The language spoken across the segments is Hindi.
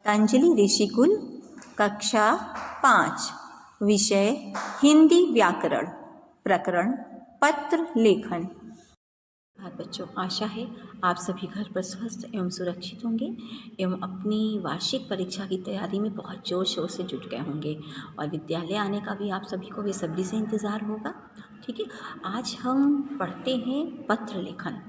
गीतांजलि ऋषिकुल कक्षा 5 विषय हिंदी व्याकरण प्रकरण पत्र लेखन। बच्चों, आशा है आप सभी घर पर स्वस्थ एवं सुरक्षित होंगे एवं अपनी वार्षिक परीक्षा की तैयारी में बहुत जोर शोर से जुट गए होंगे और विद्यालय आने का भी आप सभी को बेसब्री से इंतज़ार होगा। ठीक है, आज हम पढ़ते हैं पत्र लेखन।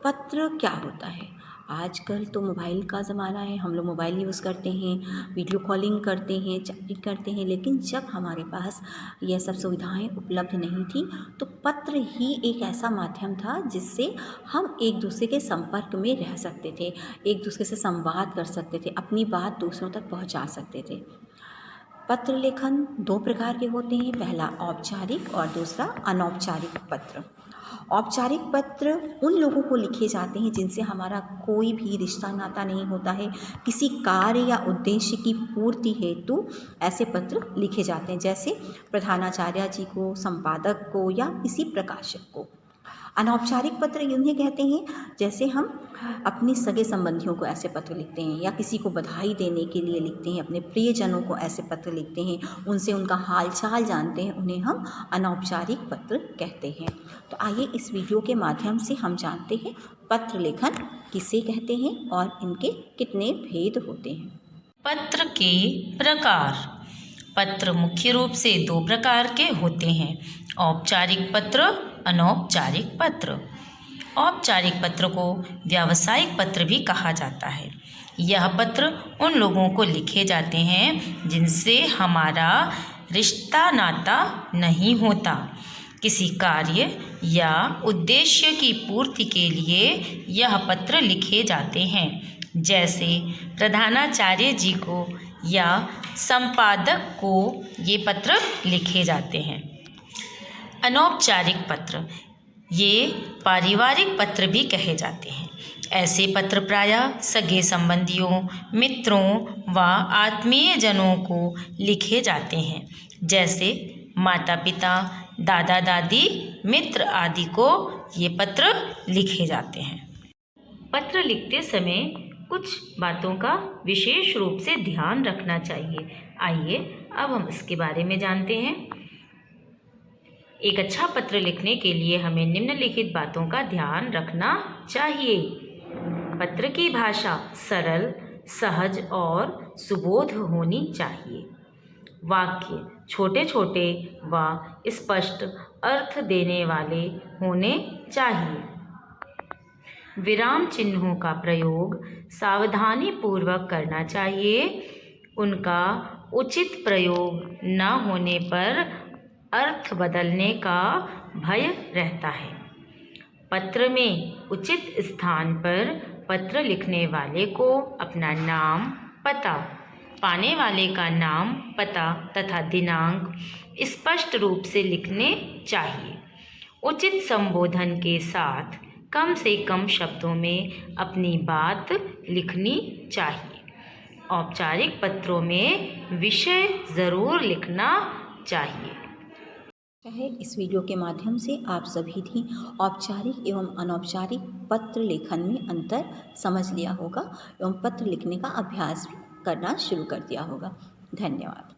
पत्र क्या होता है? आजकल तो मोबाइल का ज़माना है, हम लोग मोबाइल यूज़ करते हैं, वीडियो कॉलिंग करते हैं, चैटिंग करते हैं, लेकिन जब हमारे पास यह सब सुविधाएं उपलब्ध नहीं थी तो पत्र ही एक ऐसा माध्यम था जिससे हम एक दूसरे के संपर्क में रह सकते थे, एक दूसरे से संवाद कर सकते थे, अपनी बात दूसरों तक पहुंचा सकते थे। पत्र लेखन दो प्रकार के होते हैं, पहला औपचारिक और दूसरा अनौपचारिक पत्र। औपचारिक पत्र उन लोगों को लिखे जाते हैं जिनसे हमारा कोई भी रिश्ता नाता नहीं होता है, किसी कार्य या उद्देश्य की पूर्ति हेतु ऐसे पत्र लिखे जाते हैं, जैसे प्रधानाचार्य जी को, संपादक को या किसी प्रकाशक को। अनौपचारिक पत्र उन्हें कहते हैं जैसे हम अपने सगे संबंधियों को ऐसे पत्र लिखते हैं या किसी को बधाई देने के लिए लिखते हैं, अपने प्रियजनों को ऐसे पत्र लिखते हैं, उनसे उनका हाल चाल जानते हैं, उन्हें हम अनौपचारिक पत्र कहते हैं। तो आइए इस वीडियो के माध्यम से हम जानते हैं पत्र लेखन किसे कहते हैं और इनके कितने भेद होते हैं। पत्र के प्रकार। पत्र मुख्य रूप से दो प्रकार के होते हैं, औपचारिक पत्र, अनौपचारिक पत्र। औपचारिक पत्र को व्यावसायिक पत्र भी कहा जाता है। यह पत्र उन लोगों को लिखे जाते हैं जिनसे हमारा रिश्ता नाता नहीं होता, किसी कार्य या उद्देश्य की पूर्ति के लिए यह पत्र लिखे जाते हैं, जैसे प्रधानाचार्य जी को या संपादक को ये पत्र लिखे जाते हैं। अनौपचारिक पत्र ये पारिवारिक पत्र भी कहे जाते हैं। ऐसे पत्र प्रायः सगे संबंधियों, मित्रों व आत्मीय जनों को लिखे जाते हैं, जैसे माता पिता, दादा दादी, मित्र आदि को ये पत्र लिखे जाते हैं। पत्र लिखते समय कुछ बातों का विशेष रूप से ध्यान रखना चाहिए। आइए अब हम इसके बारे में जानते हैं। एक अच्छा पत्र लिखने के लिए हमें निम्नलिखित बातों का ध्यान रखना चाहिए। पत्र की भाषा सरल, सहज और सुबोध होनी चाहिए। वाक्य छोटे छोटे व स्पष्ट अर्थ देने वाले होने चाहिए। विराम चिन्हों का प्रयोग सावधानी पूर्वक करना चाहिए। उनका उचित प्रयोग न होने पर अर्थ बदलने का भय रहता है। पत्र में उचित स्थान पर पत्र लिखने वाले को अपना नाम, पता, पाने वाले का नाम, पता तथा दिनांक स्पष्ट रूप से लिखने चाहिए। उचित संबोधन के साथ कम से कम शब्दों में अपनी बात लिखनी चाहिए। औपचारिक पत्रों में विषय ज़रूर लिखना चाहिए। इस वीडियो के माध्यम से आप सभी भी औपचारिक एवं अनौपचारिक पत्र लेखन में अंतर समझ लिया होगा एवं पत्र लिखने का अभ्यास भी करना शुरू कर दिया होगा। धन्यवाद।